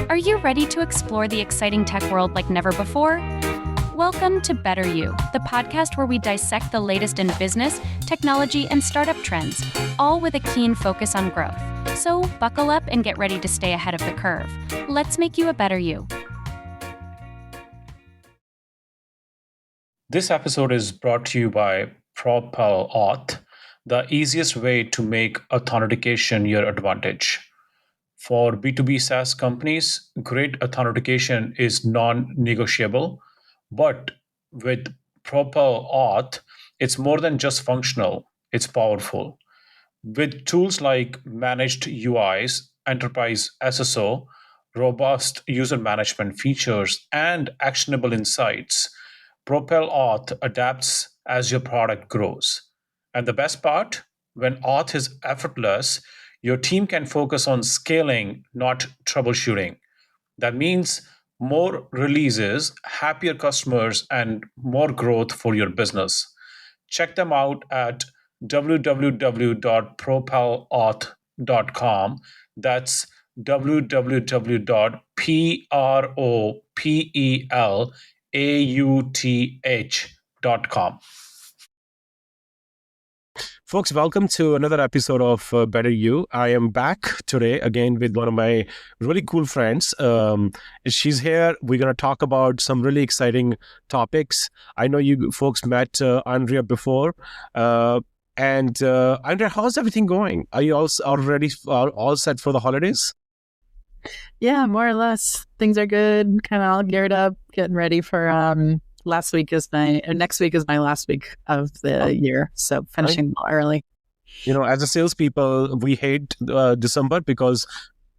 Are you ready to explore the exciting tech world like never before? Welcome to Better You, the podcast where we dissect the latest in business, technology, and startup trends, all with a keen focus on growth. So buckle up and get ready to stay ahead of the curve. Let's make you a better you. This episode is brought to you by Propel Auth, the easiest way to make authentication your advantage. For B2B SaaS companies, great authentication is non-negotiable, but with Propel Auth, it's more than just functional, it's powerful. With tools like managed UIs, enterprise SSO, robust user management features, and actionable insights, Propel Auth adapts as your product grows. And the best part, when Auth is effortless, your team can focus on scaling, not troubleshooting. That means more releases, happier customers, and more growth for your business. Check them out at www.propelauth.com. That's www.propelauth.com. Folks, welcome to another episode of Better You. I am back today again with one of my really cool friends. She's here. We're going to talk about some really exciting topics. I know you folks met Andrea before. Andrea, how's everything going? Are you all already all set for the holidays? Yeah, more or less. Things are good. Kind of all geared up, getting ready for next week is my last week of the year. So finishing early. You know, as a salespeople, we hate December because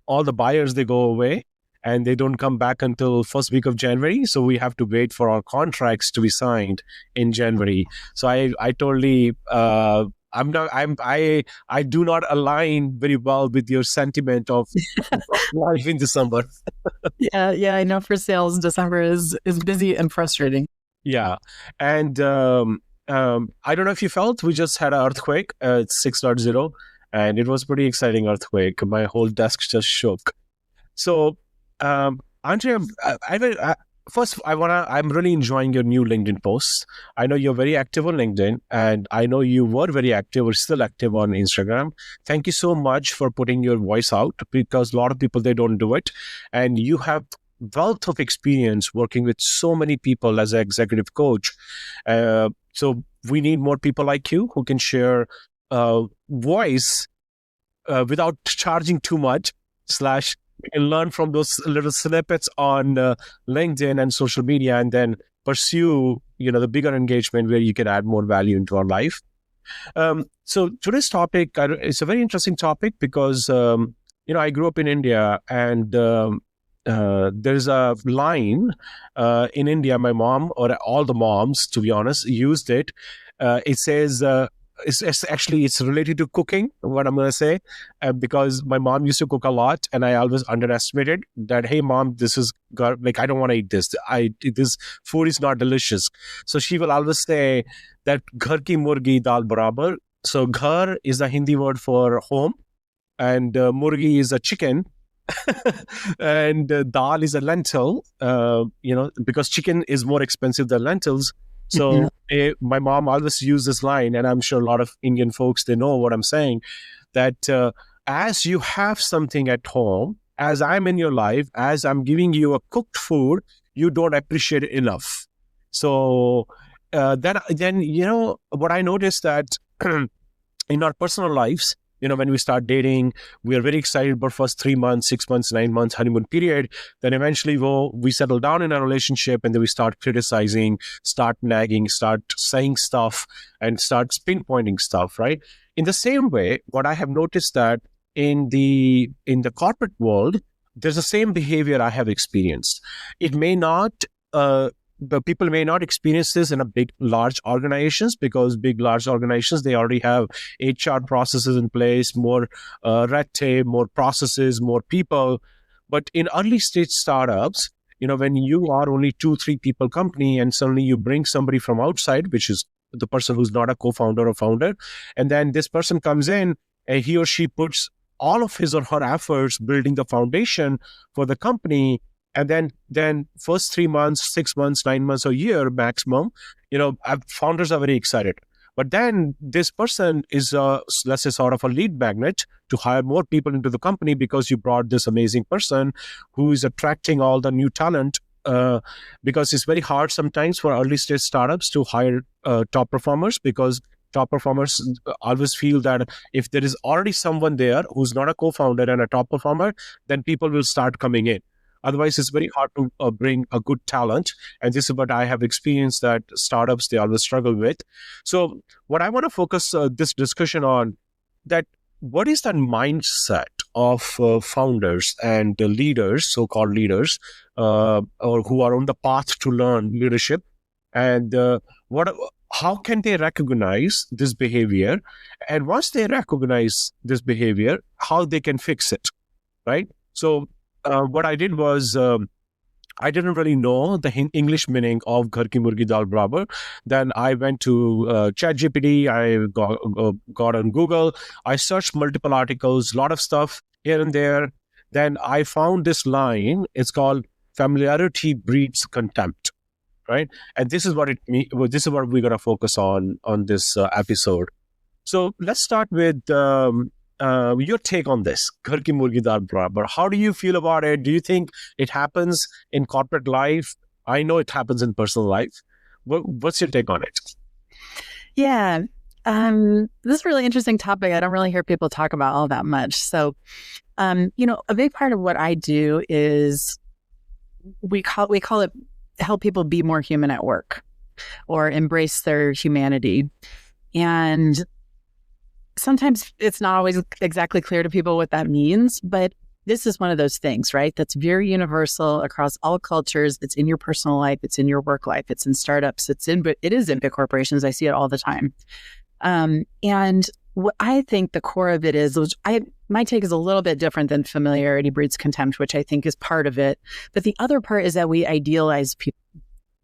all the buyers, they go away and they don't come back until first week of January. So we have to wait for our contracts to be signed in January. So I totally, I do not align very well with your sentiment of life in December. Yeah, I know for sales, December is busy and frustrating. Yeah. And I don't know if you felt, we just had an earthquake, 6.0, and it was pretty exciting earthquake. My whole desk just shook. So, Andrea, I'm really enjoying your new LinkedIn posts. I know you're very active on LinkedIn, and I know you were very active or still active on Instagram. Thank you so much for putting your voice out, because a lot of people, they don't do it. And you have wealth of experience working with so many people as an executive coach. So we need more people like you who can share voice without charging too much, and learn from those little snippets on LinkedIn and social media, and then pursue, the bigger engagement where you can add more value into our life. So today's topic, it's a very interesting topic because, I grew up in India, and there's a line in India, my mom, or all the moms, to be honest, used it. It says, it's related to cooking, what I'm going to say, because my mom used to cook a lot, and I always underestimated that, hey, mom, this is, I don't want to eat this. This food is not delicious. So she will always say that, Ghar ki Murgi, Daal, Barabar. So Ghar is the Hindi word for home, and Murgi is a chicken. And Daal is a lentil, because chicken is more expensive than lentils. So my mom always used this line, and I'm sure a lot of Indian folks, they know what I'm saying, that as you have something at home, as I'm in your life, as I'm giving you a cooked food, you don't appreciate it enough. So then what I noticed that in our personal lives, when we start dating, we are very excited about first 3 months, 6 months, 9 months, honeymoon period. Then eventually we settle down in a relationship, and then we start criticizing, start nagging, start saying stuff, and start pinpointing stuff, right? In the same way, what I have noticed that in the corporate world, there's the same behavior I have experienced. It may not, but people may not experience this in a large organizations, because large organizations, they already have HR processes in place, more red tape, more processes, more people. But in early stage startups, when you are only 2-3 people company, and suddenly you bring somebody from outside, which is the person who's not a co-founder or founder, and then this person comes in, and he or she puts all of his or her efforts building the foundation for the company. And then first 3 months, 6 months, 9 months, a year maximum, founders are very excited. But then this person is, let's say, sort of a lead magnet to hire more people into the company because you brought this amazing person who is attracting all the new talent. Because it's very hard sometimes for early stage startups to hire top performers, because top performers always feel that if there is already someone there who's not a co-founder and a top performer, then people will start coming in. Otherwise, it's very hard to bring a good talent. And this is what I have experienced that startups, they always struggle with. So what I want to focus this discussion on, that what is that mindset of founders and leaders, so-called leaders, or who are on the path to learn leadership, and how can they recognize this behavior? And once they recognize this behavior, how they can fix it, right? So what I did was, I didn't really know the English meaning of Ghar ki Murgi Daal Barabar. Then I went to ChatGPT, I got on Google, I searched multiple articles, a lot of stuff here and there. Then I found this line, it's called familiarity breeds contempt, right? And this is what this is what we're going to focus on this episode. So let's start with your take on this, Ghar ki Murgi Daal Barabar. How do you feel about it? Do you think it happens in corporate life? I know it happens in personal life. What's your take on it? Yeah. This is a really interesting topic. I don't really hear people talk about all that much. So, a big part of what I do is we call it help people be more human at work, or embrace their humanity. And sometimes it's not always exactly clear to people what that means, but this is one of those things, right? That's very universal across all cultures. It's in your personal life. It's in your work life. It's in startups. It is in big corporations. I see it all the time. And what I think the core of it is, my take is a little bit different than familiarity breeds contempt, which I think is part of it. But the other part is that we idealize people.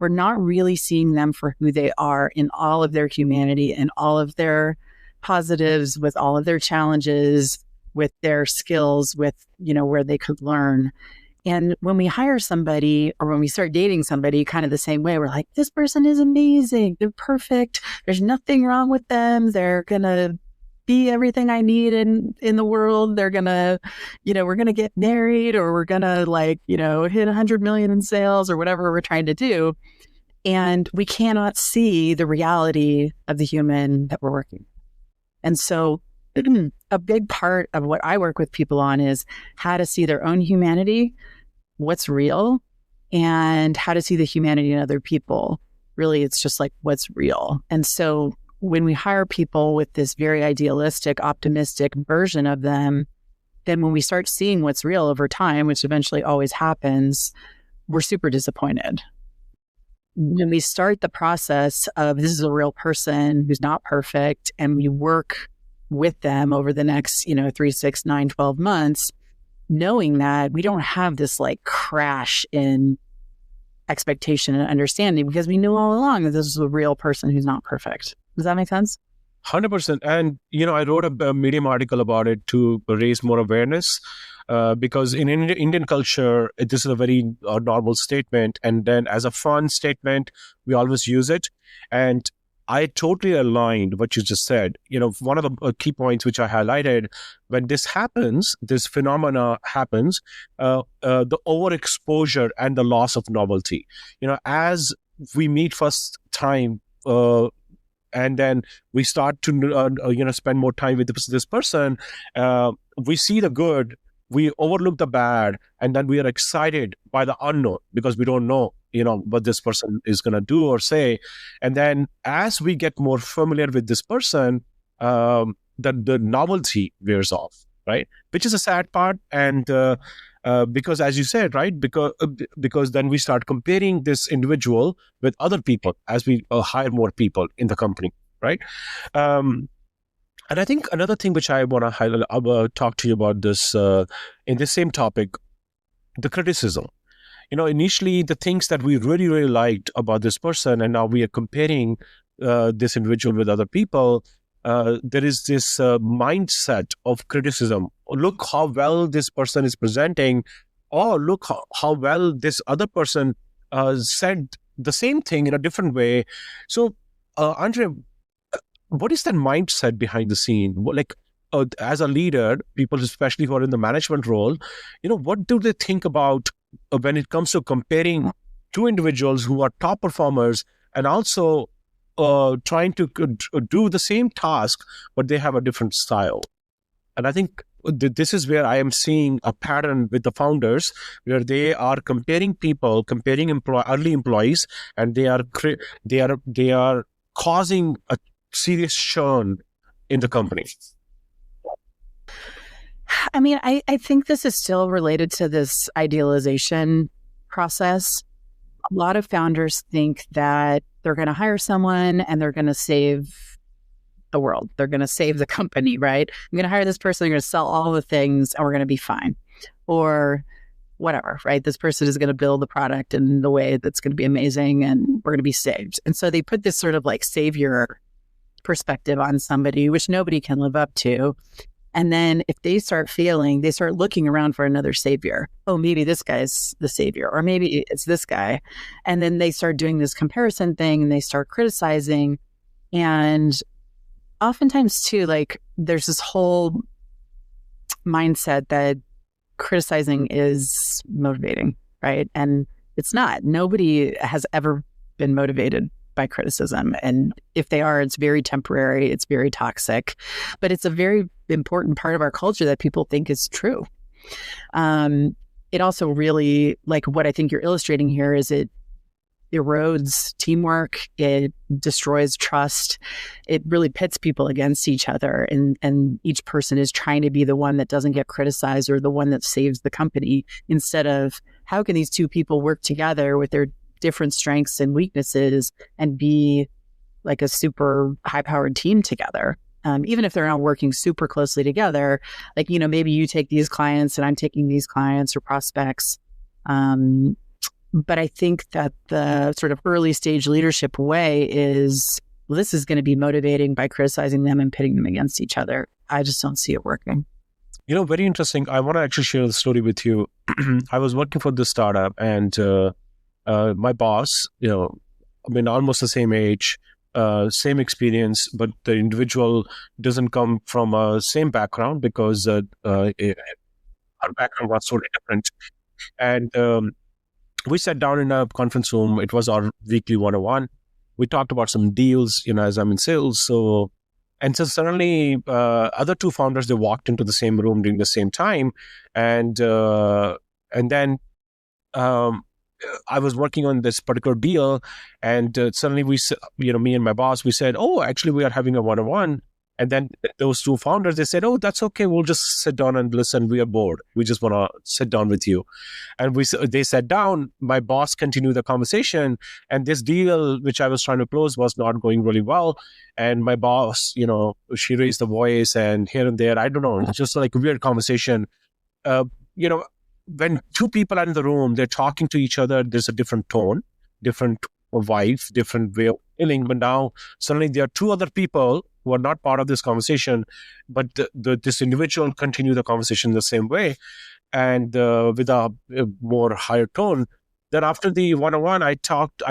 We're not really seeing them for who they are in all of their humanity and all of their positives, with all of their challenges, with their skills, with, where they could learn. And when we hire somebody, or when we start dating somebody, kind of the same way, we're like, this person is amazing. They're perfect. There's nothing wrong with them. They're going to be everything I need in the world. They're going to, we're going to get married, or we're going to hit 100 million in sales, or whatever we're trying to do. And we cannot see the reality of the human that we're working with. And so a big part of what I work with people on is how to see their own humanity, what's real, and how to see the humanity in other people. Really, it's just like what's real. And so when we hire people with this very idealistic, optimistic version of them, then when we start seeing what's real over time, which eventually always happens, we're super disappointed. When we start the process of this is a real person who's not perfect, and we work with them over the next, 3, 6, 9, 12 months, knowing that we don't have this crash in expectation and understanding, because we knew all along that this is a real person who's not perfect. Does that make sense? 100%. And, I wrote a Medium article about it to raise more awareness. Because in Indian culture, this is a very normal statement. And then as a fun statement, we always use it. And I totally aligned what you just said. One of the key points which I highlighted, when this happens, this phenomena happens, the overexposure and the loss of novelty. As we meet first time, and then we start to, spend more time with this person, we see the good, we overlook the bad, and then we are excited by the unknown because we don't know, what this person is going to do or say. And then as we get more familiar with this person, the novelty wears off, right? Which is a sad part. And because, as you said, right, because then we start comparing this individual with other people as we hire more people in the company, right? And I think another thing which I want to highlight, talk to you about this in the same topic, the criticism. Initially the things that we really, really liked about this person, and now we are comparing this individual with other people. there is this mindset of criticism. Look how well this person is presenting. Oh, look how well this other person said the same thing in a different way. So, Andrea, what is that mindset behind the scene? As a leader, people especially who are in the management role, what do they think about when it comes to comparing two individuals who are top performers and also trying to do the same task, but they have a different style? And I think this is where I am seeing a pattern with the founders, where they are comparing early employees, and they are causing a serious churn in the company. I mean, I think this is still related to this idealization process. A lot of founders think that they're going to hire someone and they're going to save the world. They're going to save the company, right? I'm going to hire this person, they're going to sell all the things, and we're going to be fine. Or whatever, right? This person is going to build the product in the way that's going to be amazing and we're going to be saved. And so they put this sort of like savior perspective on somebody, which nobody can live up to. And then if they start failing, they start looking around for another savior. Oh, maybe this guy's the savior, or maybe it's this guy. And then they start doing this comparison thing and they start criticizing. And oftentimes too, like there's this whole mindset that criticizing is motivating, right? And it's not. Nobody has ever been motivated by criticism. And if they are, it's very temporary, it's very toxic, but it's a very important part of our culture that people think is true. It also really, like what I think you're illustrating here is it erodes teamwork, it destroys trust, it really pits people against each other, and each person is trying to be the one that doesn't get criticized or the one that saves the company, instead of how can these two people work together with their different strengths and weaknesses and be like a super high-powered team together. Even if they're not working super closely together, like, maybe you take these clients and I'm taking these clients or prospects. But I think that the sort of early stage leadership way is, well, this is going to be motivating by criticizing them and pitting them against each other. I just don't see it working. Very interesting. I want to actually share the story with you. I was working for this startup, and my boss, almost the same age, same experience, but the individual doesn't come from a same background because our background was totally different. And we sat down in a conference room. It was our weekly 101. We talked about some deals, as I'm in sales. So suddenly other two founders, they walked into the same room during the same time. And then I was working on this particular deal, and suddenly me and my boss, we said, oh, actually we are having a 101. And then those two founders, they said, oh, that's okay. We'll just sit down and listen. We are bored. We just want to sit down with you. And they sat down. My boss continued the conversation. And this deal, which I was trying to close, was not going really well. And my boss, she raised the voice, and here and there, I don't know, just like a weird conversation. When two people are in the room, they're talking to each other, there's a different tone, different vibe, different way of feeling. But now suddenly there are two other people who are not part of this conversation, but this individual continue the conversation the same way, and with a more higher tone. Then after the 101, I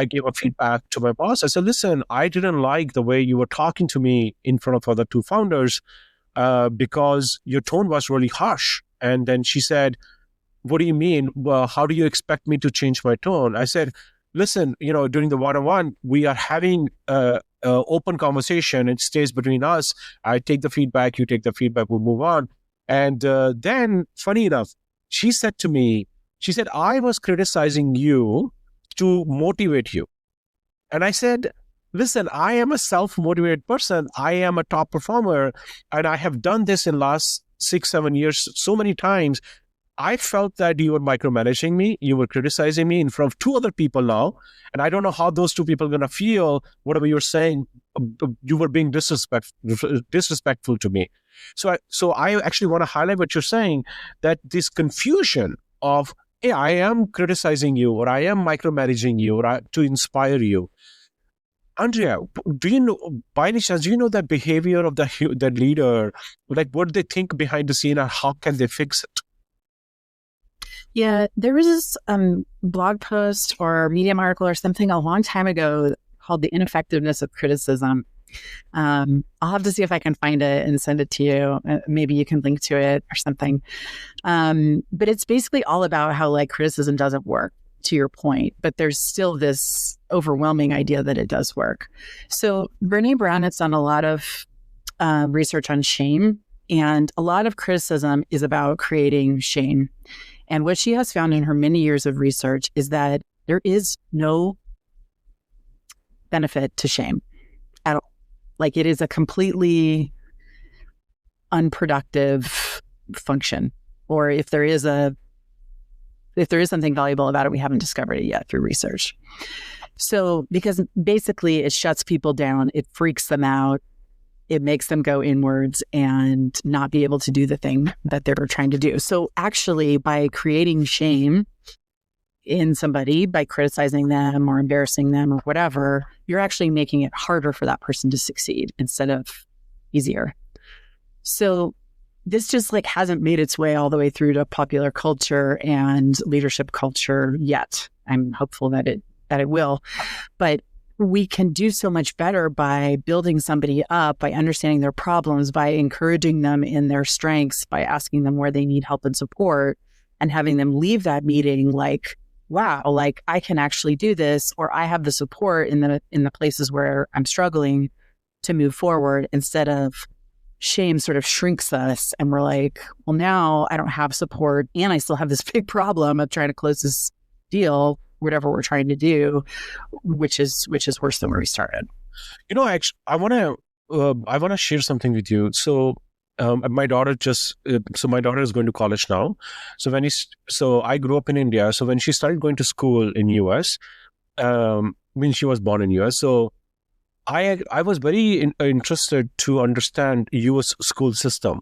gave a feedback to my boss. I said, listen, I didn't like the way you were talking to me in front of other two founders because your tone was really harsh. And then she said, what do you mean? Well, how do you expect me to change my tone? I said, listen, during the 101, we are having open conversation. It stays between us. I take the feedback, you take the feedback, we'll move on. And then, funny enough, she said to me, I was criticizing you to motivate you. And I said, listen, I am a self-motivated person. I am a top performer. And I have done this in last 6-7 years so many times. I felt that you were micromanaging me. You were criticizing me in front of two other people now. And I don't know how those two people are going to feel, whatever you're saying. You were being disrespectful to me. So I actually want to highlight what you're saying, that this confusion of, hey, I am criticizing you, or I am micromanaging you, or to inspire you. Andrea, do you know, by any chance, do you know the behavior of the leader? Like, what they think behind the scene, and how can they fix it? Yeah, there was this blog post or Medium article or something a long time ago called "The Ineffectiveness of Criticism." I'll have to see if I can find it and send it to you. Maybe you can link to it or something. But it's basically all about how like criticism doesn't work, to your point, but there's still this overwhelming idea that it does work. So Brene Brown has done a lot of research on shame, and a lot of criticism is about creating shame. And what she has found in her many years of research is that there is no benefit to shame at all. Like, it is a completely unproductive function. Or if there is something valuable about it, we haven't discovered it yet through research. So, because basically it shuts people down, it freaks them out, it makes them go inwards and not be able to do the thing that they're trying to do. So actually, by creating shame in somebody, by criticizing them or embarrassing them or whatever, you're actually making it harder for that person to succeed instead of easier. So this just like hasn't made its way all the way through to popular culture and leadership culture yet. I'm hopeful that it will, but we can do so much better by building somebody up, by understanding their problems, by encouraging them in their strengths, by asking them where they need help and support, and having them leave that meeting like, wow, like I can actually do this, or I have the support in the places where I'm struggling to move forward, instead of shame sort of shrinks us and we're like, well, now I don't have support and I still have this big problem of trying to close this deal, whatever we're trying to do, which is worse than where we started. You know, actually, I want to share something with you. So, my daughter my daughter is going to college now. So I grew up in India. So when she started going to school in US, when she was born in US, so I was very interested to understand US school system.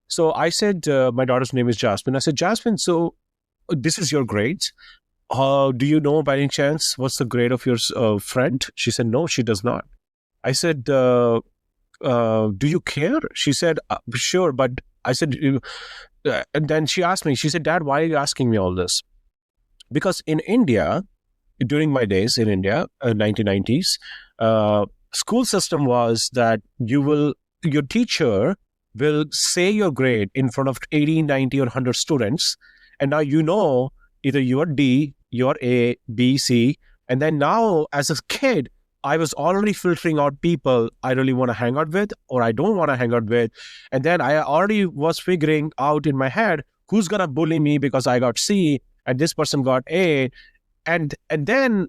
So I said, my daughter's name is Jasmine. I said, Jasmine, so this is your grades. Do you know by any chance what's the grade of your friend? She said, no, she does not. I said, do you care? She said, sure. But I said, and then she asked me, she said, Dad, why are you asking me all this? Because in India, during my days in India, 1990s, school system was that your teacher will say your grade in front of 80, 90 or 100 students. And now either you're D, you're A, B, C. And then now as a kid, I was already filtering out people I really want to hang out with or I don't want to hang out with. And then I already was figuring out in my head who's going to bully me because I got C and this person got A. And then,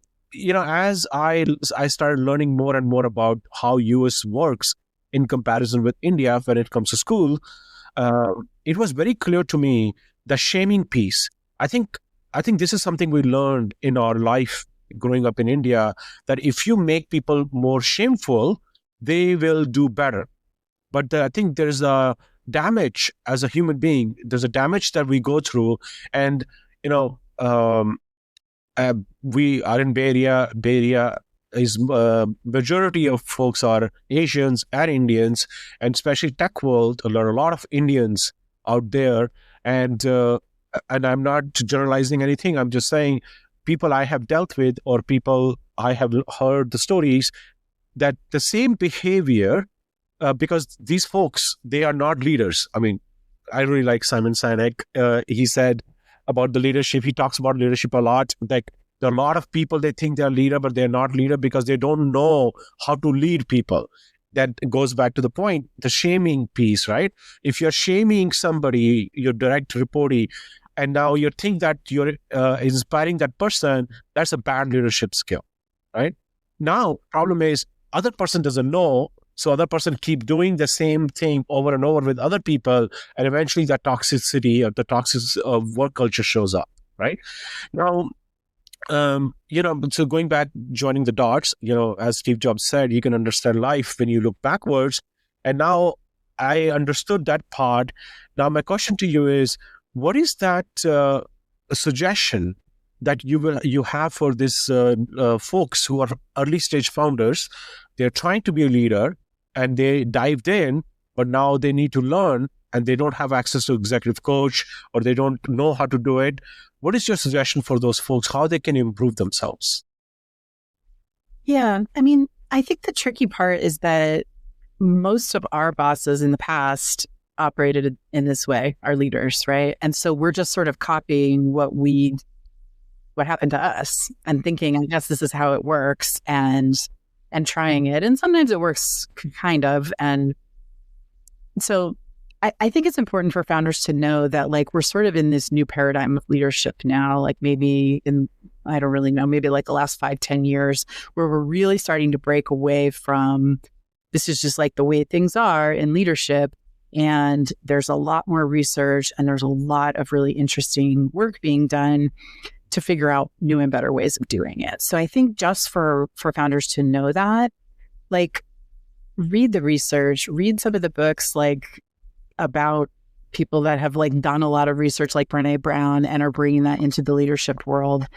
as I started learning more and more about how US works in comparison with India when it comes to school, it was very clear to me the shaming piece. I think this is something we learned in our life growing up in India, that if you make people more shameful, they will do better. But I think there's a damage as a human being. There's a damage that we go through. And, we are in Bay Area. Bay Area is majority of folks are Asians and Indians, and especially tech world, there are a lot of Indians out there. And I'm not generalizing anything. I'm just saying people I have dealt with or people I have heard the stories that the same behavior, because these folks, they are not leaders. I mean, I really like Simon Sinek. He said about the leadership, he talks about leadership a lot. Like there are a lot of people, they think they're leader, but they're not leader because they don't know how to lead people. That goes back to the point, the shaming piece, right? If you're shaming somebody, your direct reportee, and now you think that you're inspiring that person, that's a bad leadership skill, right? Now, problem is, other person doesn't know, so other person keep doing the same thing over and over with other people, and eventually that toxicity or the toxic work culture shows up, right? Now, so going back, joining the dots, as Steve Jobs said, you can understand life when you look backwards. And now I understood that part. Now my question to you is, what is that suggestion that you have for this folks who are early stage founders. They're trying to be a leader and they dived in, but now they need to learn and they don't have access to executive coach or they don't know how to do it. What is your suggestion for those folks, how they can improve themselves? Yeah, I mean, I think the tricky part is that most of our bosses in the past operated in this way, our leaders, right? And so we're just sort of copying what happened to us and thinking, I guess this is how it works, and trying it. And sometimes it works kind of. And so I think it's important for founders to know that like we're sort of in this new paradigm of leadership now, like maybe I don't really know, maybe like the last 5-10 years, where we're really starting to break away from this is just like the way things are in leadership. And there's a lot more research and there's a lot of really interesting work being done to figure out new and better ways of doing it. So I think just for founders to know that, like, read the research, read some of the books like about people that have like done a lot of research like Brené Brown and are bringing that into the leadership world,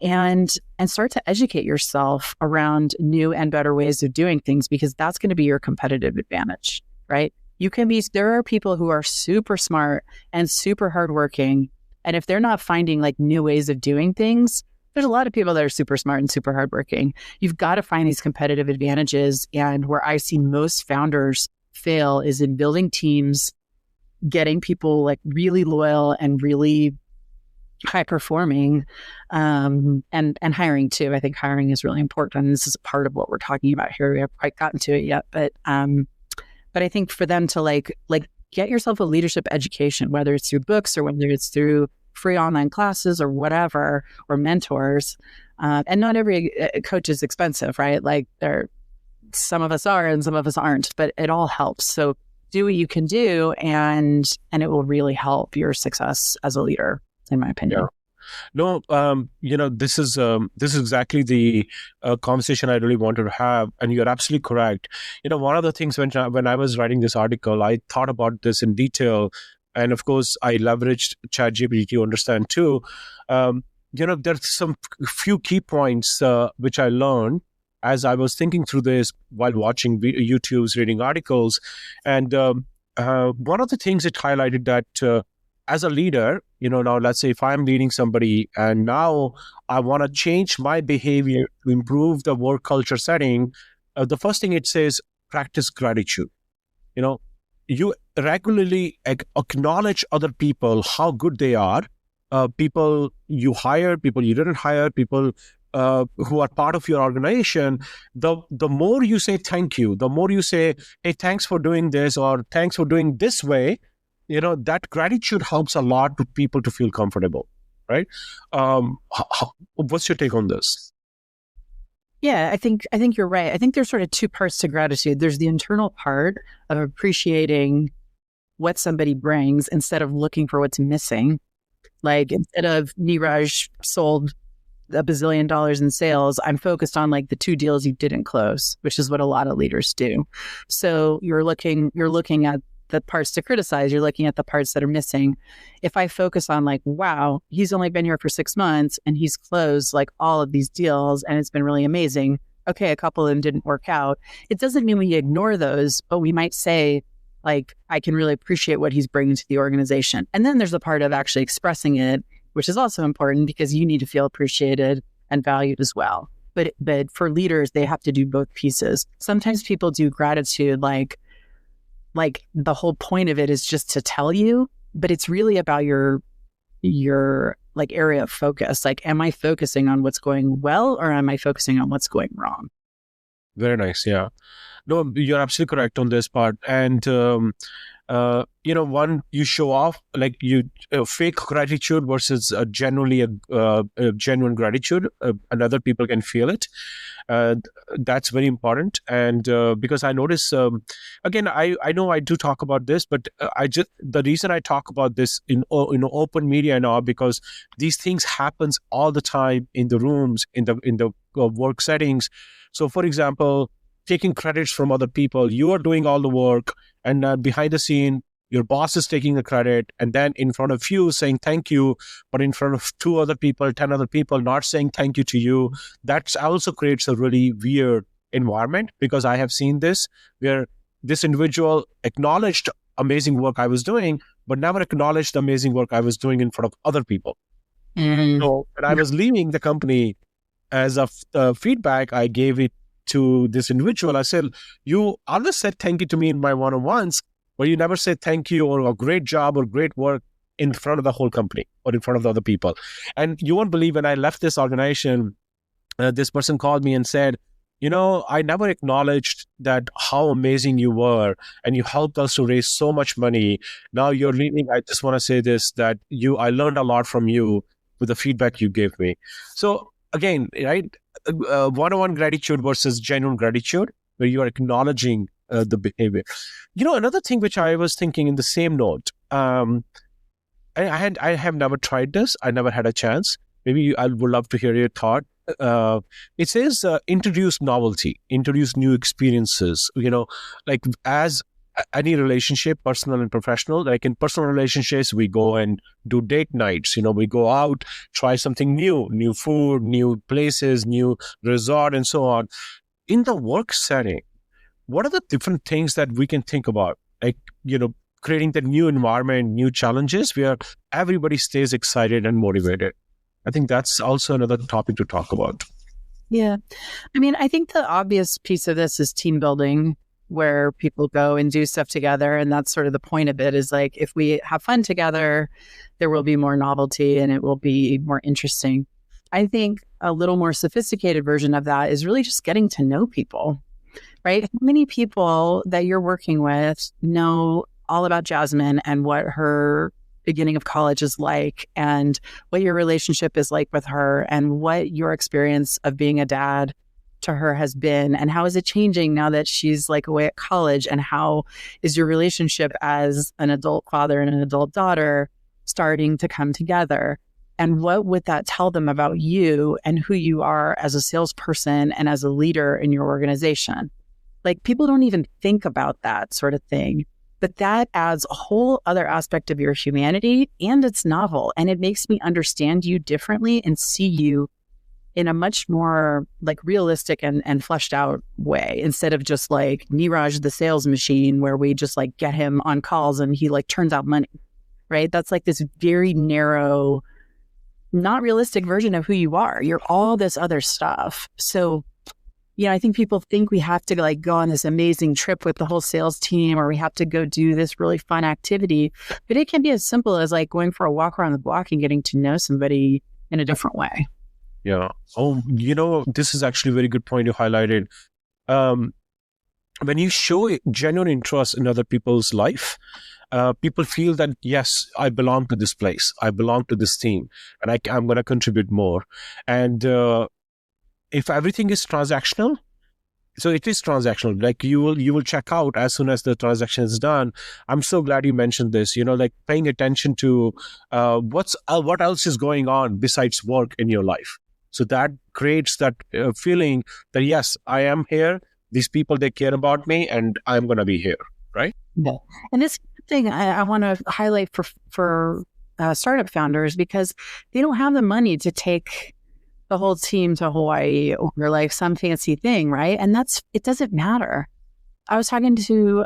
and start to educate yourself around new and better ways of doing things, because that's going to be your competitive advantage, right? There are people who are super smart and super hardworking, and if they're not finding like new ways of doing things, there's a lot of people that are super smart and super hardworking. You've got to find these competitive advantages. And where I see most founders fail is in building teams, getting people like really loyal and really high performing, and hiring too. I think hiring is really important. And this is a part of what we're talking about here. We haven't quite gotten to it yet, but I think for them to like get yourself a leadership education, whether it's through books or whether it's through free online classes or whatever, or mentors. And not every coach is expensive, right? Like some of us are and some of us aren't, but it all helps. So do what you can do, and it will really help your success as a leader, in my opinion. Yeah. No, this is exactly the conversation I really wanted to have, and you're absolutely correct. One of the things when I was writing this article, I thought about this in detail, and of course, I leveraged ChatGPT to understand too. There's some few key points which I learned as I was thinking through this while watching YouTube's, reading articles, and one of the things it highlighted that. As a leader, now let's say if I'm leading somebody and now I want to change my behavior to improve the work culture setting, the first thing it says, practice gratitude. You regularly acknowledge other people, how good they are, people you hire, people you didn't hire, people who are part of your organization. The more you say thank you, the more you say, hey, thanks for doing this, or thanks for doing this way, that gratitude helps a lot to people to feel comfortable, right? What's your take on this? Yeah, I think you're right. I think there's sort of two parts to gratitude. There's the internal part of appreciating what somebody brings instead of looking for what's missing. Like instead of Neeraj sold $1 bazillion in sales, I'm focused on like the 2 deals you didn't close, which is what a lot of leaders do. So you're looking at the parts to criticize, you're looking at the parts that are missing. If I focus on like, wow, he's only been here for 6 months and he's closed like all of these deals and it's been really amazing. Okay, a couple of them didn't work out. It doesn't mean we ignore those, but we might say like, I can really appreciate what he's bringing to the organization. And then there's the part of actually expressing it, which is also important because you need to feel appreciated and valued as well. But for leaders, they have to do both pieces. Sometimes people do gratitude like the whole point of it is just to tell you, but it's really about your like area of focus. Like, am I focusing on what's going well or am I focusing on what's going wrong? Very nice. Yeah. No, you're absolutely correct on this part. And, one, you show off like you fake gratitude versus genuinely a genuine gratitude. And other people can feel it. That's very important. And because I notice, again, I know I do talk about this, but the reason I talk about this in open media now, because these things happens all the time in the rooms, in the work settings. So, for example, taking credits from other people, you are doing all the work, and behind the scene, Your boss is taking the credit and then in front of you saying thank you, but in front of 2 other people, 10 other people not saying thank you to you. That also creates a really weird environment, because I have seen this where this individual acknowledged amazing work I was doing, but never acknowledged the amazing work I was doing in front of other people. So when I was leaving the company, as a feedback, I gave it to this individual. I said, you always said thank you to me in my one-on-ones, but you never said thank you or a great job or great work in front of the whole company or in front of the other people. And you won't believe, when I left this organization, this person called me and said, I never acknowledged that how amazing you were and you helped us to raise so much money. Now you're leaving. I just want to say this, that I learned a lot from you with the feedback you gave me. So again, right, one-on-one gratitude versus genuine gratitude, where you are acknowledging the behavior. Another thing which I was thinking in the same note, I have never tried this. I never had a chance. Maybe I would love to hear your thought. It says introduce novelty, introduce new experiences, like as any relationship, personal and professional. Like in personal relationships, we go and do date nights, we go out, try something new food, new places, new resort, and so on. In the work setting, what are the different things that we can think about? Like, creating the new environment, new challenges where everybody stays excited and motivated. I think that's also another topic to talk about. Yeah. I mean, I think the obvious piece of this is team building, where people go and do stuff together. And that's sort of the point of it, is like, if we have fun together, there will be more novelty and it will be more interesting. I think a little more sophisticated version of that is really just getting to know people, right? How many people that you're working with know all about Jasmine and what her beginning of college is like, and what your relationship is like with her, and what your experience of being a dad to her has been, and how is it changing now that she's like away at college, and how is your relationship as an adult father and an adult daughter starting to come together, and what would that tell them about you and who you are as a salesperson and as a leader in your organization. Like, people don't even think about that sort of thing. But that adds a whole other aspect of your humanity, and it's novel, and it makes me understand you differently and see you in a much more like realistic and fleshed out way, instead of just like Niraj the sales machine, where we just like get him on calls and he like turns out money, right? That's like this very narrow, not realistic version of who you are. You're all this other stuff. So I think people think we have to like go on this amazing trip with the whole sales team, or we have to go do this really fun activity. But it can be as simple as like going for a walk around the block and getting to know somebody in a different way. Yeah. Oh, this is actually a very good point you highlighted. When you show genuine interest in other people's life, people feel that, yes, I belong to this place. I belong to this team, and I'm going to contribute more. And if everything is transactional, so it is transactional. Like you will check out as soon as the transaction is done. I'm so glad you mentioned this. Like paying attention to what else is going on besides work in your life. So that creates that feeling that, yes, I am here. These people, they care about me, and I'm going to be here, right? Yeah. And this thing I want to highlight for startup founders, because they don't have the money to take the whole team to Hawaii or like some fancy thing, right? And it doesn't matter. I was talking to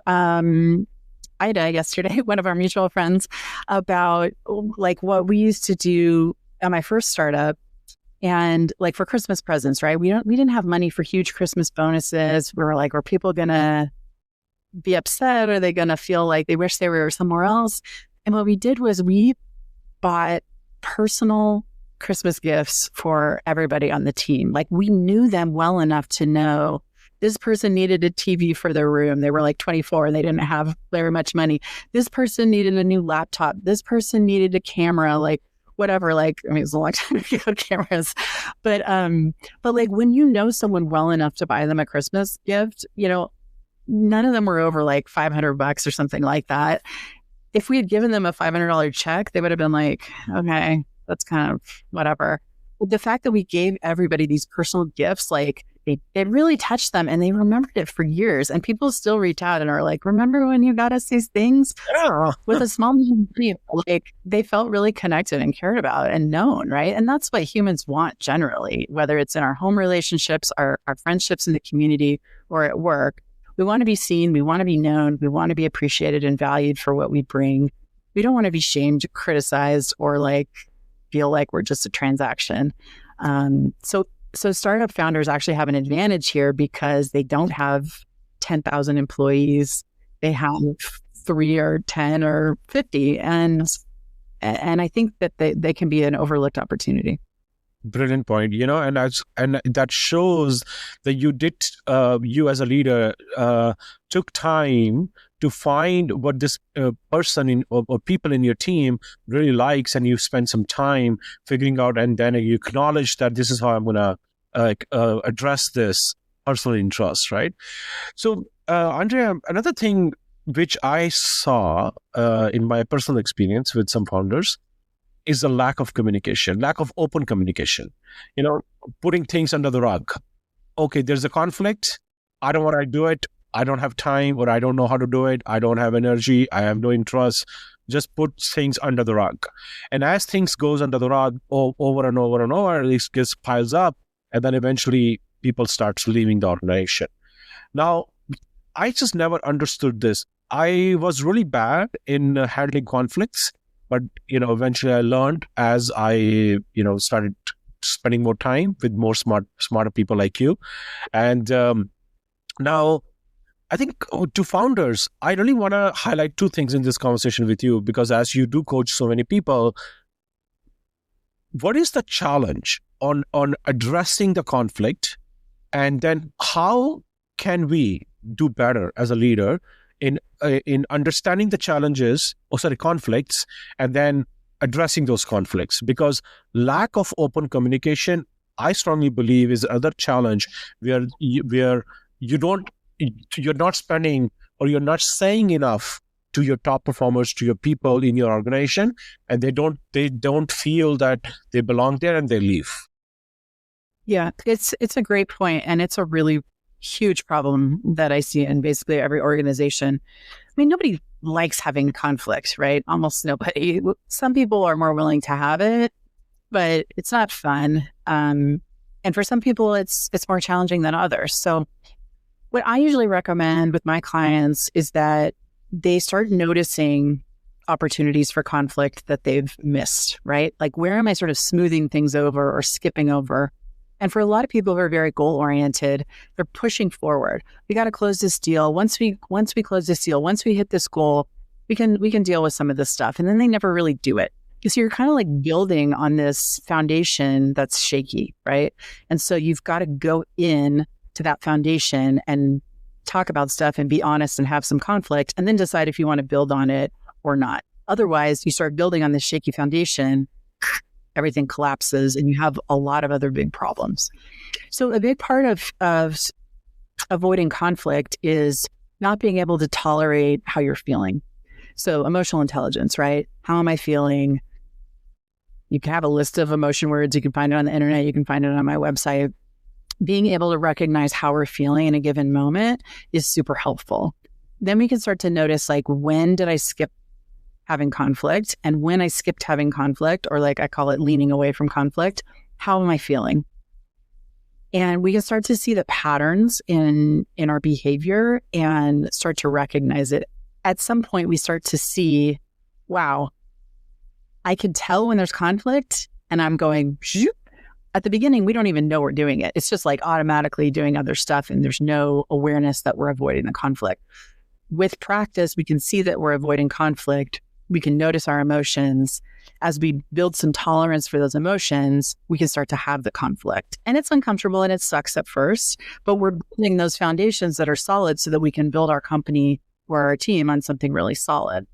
Ida yesterday, one of our mutual friends, about like what we used to do at my first startup, and like for Christmas presents, right? We didn't have money for huge Christmas bonuses. We were like, are people gonna be upset? Are they gonna feel like they wish they were somewhere else? And what we did was we bought personal Christmas gifts for everybody on the team. Like, we knew them well enough to know this person needed a TV for their room. They were like 24 and they didn't have very much money. This person needed a new laptop. This person needed a camera, like whatever. Like, I mean, it's a long time ago, cameras, but like when you know someone well enough to buy them a Christmas gift, none of them were over like $500 or something like that. If we had given them a $500 check, they would have been like, okay, that's kind of whatever. the fact that we gave everybody these personal gifts, like it really touched them and they remembered it for years. And people still reach out and are like, remember when you got us these things? Yeah. With a small number of people, like they felt really connected and cared about and known, right? And that's what humans want generally, whether it's in our home relationships, our friendships in the community, or at work. We want to be seen, we want to be known, we want to be appreciated and valued for what we bring. We don't want to be shamed, criticized, or like feel like we're just a transaction. So startup founders actually have an advantage here because they don't have 10,000 employees. They have 3 or 10 or 50. And I think that they can be an overlooked opportunity. Brilliant point. And that shows that you as a leader took time to find what this person or people in your team really likes, and you spend some time figuring out, and then you acknowledge that this is how I'm going to address this personal interest, right? So, Andrea, another thing which I saw in my personal experience with some founders is the lack of communication, lack of open communication, putting things under the rug. Okay, there's a conflict. I don't want to do it. I don't have time, or I don't know how to do it. I don't have energy. I have no interest. Just put things under the rug. And as things goes under the rug over and over and over, this gets piles up. And then eventually people start leaving the organization. Now, I just never understood this. I was really bad in handling conflicts, but eventually I learned as I started spending more time with more smarter people like you. And now, I think to founders, I really want to highlight 2 things in this conversation with you, because as you do coach so many people, what is the challenge on addressing the conflict, and then how can we do better as a leader in understanding the challenges, conflicts, and then addressing those conflicts? Because lack of open communication, I strongly believe, is another challenge where you're not spending, or you're not saying enough to your top performers, to your people in your organization, and they don't feel that they belong there, and they leave. Yeah, it's a great point, and it's a really huge problem that I see in basically every organization. I mean, nobody likes having conflict, right? Almost nobody. Some people are more willing to have it, but it's not fun. And for some people, it's more challenging than others. So what I usually recommend with my clients is that they start noticing opportunities for conflict that they've missed, right? Like, where am I sort of smoothing things over or skipping over? And for a lot of people who are very goal-oriented, they're pushing forward. We got to close this deal. Once we close this deal, once we hit this goal, we can deal with some of this stuff. And then they never really do it. So you're kind of like building on this foundation that's shaky, right? And so you've got to go in to that foundation and talk about stuff and be honest and have some conflict, and then decide if you want to build on it or not. Otherwise, you start building on this shaky foundation, everything collapses, and you have a lot of other big problems. So a big part of avoiding conflict is not being able to tolerate how you're feeling. So emotional intelligence, right? How am I feeling? You can have a list of emotion words. You can find it on the internet. You can find it on my website. Being able to recognize how we're feeling in a given moment is super helpful. Then we can start to notice, like, when did I skip having conflict? And when I skipped having conflict, or like I call it leaning away from conflict, how am I feeling? And we can start to see the patterns in our behavior and start to recognize it. At some point, we start to see, wow, I can tell when there's conflict, and I'm going, shoot. At the beginning, we don't even know we're doing it. It's just like automatically doing other stuff, and there's no awareness that we're avoiding the conflict. With practice, we can see that we're avoiding conflict. We can notice our emotions. As we build some tolerance for those emotions, we can start to have the conflict. And it's uncomfortable and it sucks at first, but we're building those foundations that are solid so that we can build our company or our team on something really solid.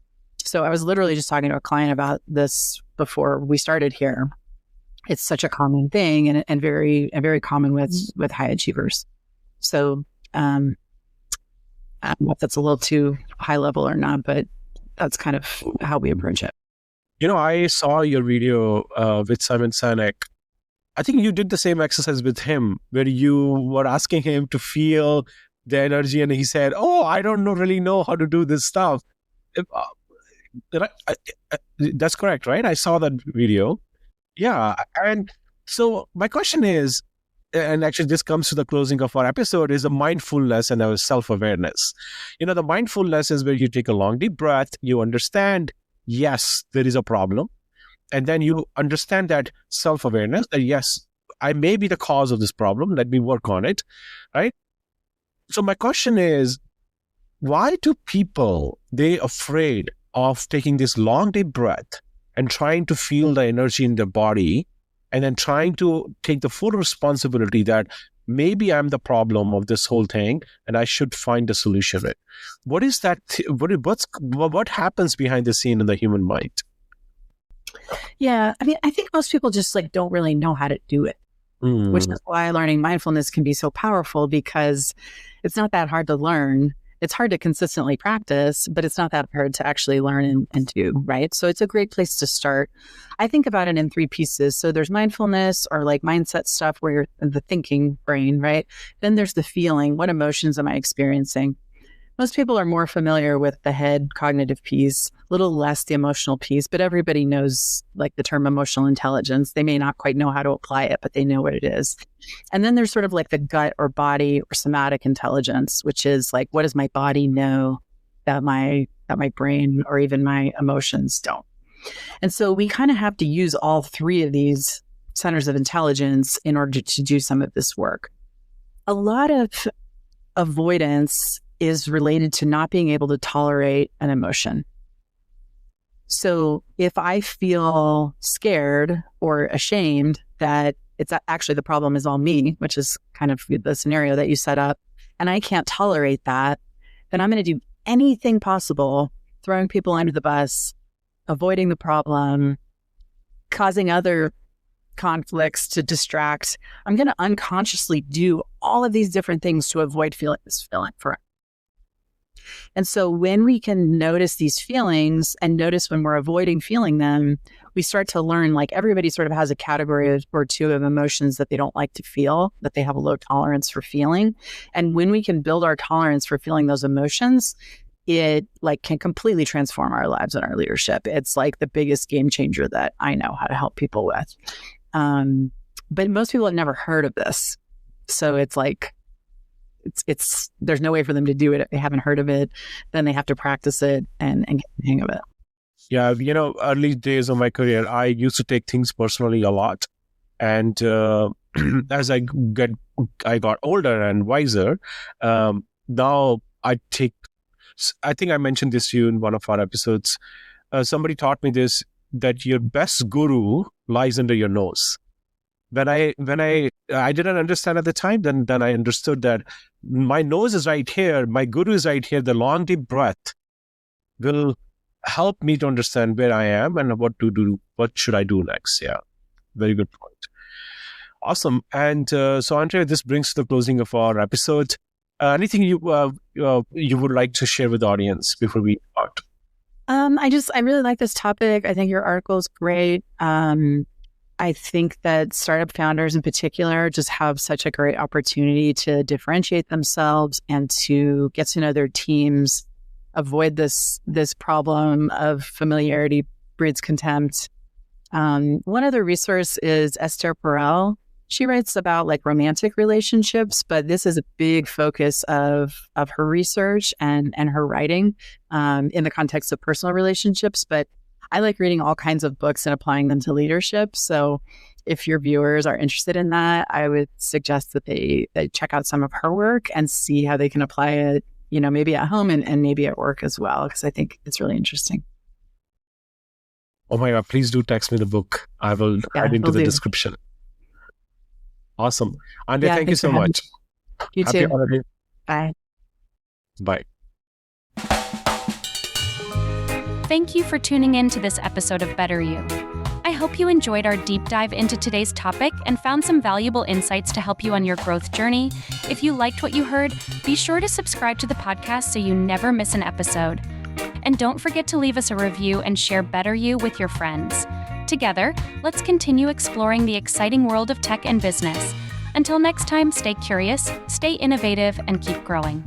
So I was literally just talking to a client about this before we started here. It's such a common thing, and very common with high achievers. So I don't know if that's a little too high level or not, but that's kind of how we approach it. I saw your video with Simon Sinek, I think you did the same exercise with him where you were asking him to feel the energy and he said, oh, I don't really know how to do this stuff. That's correct, right? I saw that video. Yeah. And so my question is, and actually this comes to the closing of our episode, is the mindfulness and our self-awareness. The mindfulness is where you take a long, deep breath, you understand, yes, there is a problem. And then you understand that self-awareness, that yes, I may be the cause of this problem. Let me work on it, right? So my question is, why do people, they afraid of taking this long, deep breath and trying to feel the energy in their body and then trying to take the full responsibility that maybe I'm the problem of this whole thing and I should find a solution to it? What is that? What happens behind the scene in the human mind? Yeah. I mean, I think most people just don't really know how to do it, which is why learning mindfulness can be so powerful, because it's not that hard to learn. It's hard to consistently practice, but it's not that hard to actually learn and do, right? So it's a great place to start. I think about it in 3 pieces. So there's mindfulness or mindset stuff where you're the thinking brain, right? Then there's the feeling. What emotions am I experiencing? Most people are more familiar with the head cognitive piece, a little less the emotional piece, but everybody knows the term emotional intelligence. They may not quite know how to apply it, but they know what it is. And then there's sort of the gut or body or somatic intelligence, which is what does my body know that my brain or even my emotions don't? And so we kind of have to use all 3 of these centers of intelligence in order to do some of this work. A lot of avoidance is related to not being able to tolerate an emotion. So if I feel scared or ashamed that it's actually the problem is all me, which is kind of the scenario that you set up, and I can't tolerate that, then I'm going to do anything possible, throwing people under the bus, avoiding the problem, causing other conflicts to distract. I'm going to unconsciously do all of these different things to avoid feeling this feeling for. And so when we can notice these feelings and notice when we're avoiding feeling them, we start to learn everybody sort of has a category or 2 of emotions that they don't like to feel, that they have a low tolerance for feeling. And when we can build our tolerance for feeling those emotions, it can completely transform our lives and our leadership. It's the biggest game changer that I know how to help people with. But most people have never heard of this. So it's it's there's no way for them to do it if they haven't heard of it. Then they have to practice it and get the hang of it. Yeah, early days of my career, I used to take things personally a lot. And as I got older and wiser, now I think I mentioned this to you in one of our episodes. Somebody taught me this, that your best guru lies under your nose. When I didn't understand at the time, then I understood that my nose is right here, my guru is right here. The long deep breath will help me to understand where I am and what to do. What should I do next? Yeah, very good point. Awesome. And so, Andrea, this brings to the closing of our episode. Anything you would like to share with the audience before we start? I really like this topic. I think your article is great. I think that startup founders in particular just have such a great opportunity to differentiate themselves and to get to know their teams, avoid this problem of familiarity breeds contempt. One other resource is Esther Perel. She writes about romantic relationships, but this is a big focus of her research and her writing in the context of personal relationships. But I like reading all kinds of books and applying them to leadership. So if your viewers are interested in that, I would suggest that they check out some of her work and see how they can apply it, maybe at home and maybe at work as well, because I think it's really interesting. Oh my God, please do text me the book. I will add into the description. Awesome. Andrea, thank you so much. You Happy too. holidays. Bye. Bye. Thank you for tuning in to this episode of Better You. I hope you enjoyed our deep dive into today's topic and found some valuable insights to help you on your growth journey. If you liked what you heard, be sure to subscribe to the podcast so you never miss an episode. And don't forget to leave us a review and share Better You with your friends. Together, let's continue exploring the exciting world of tech and business. Until next time, stay curious, stay innovative, and keep growing.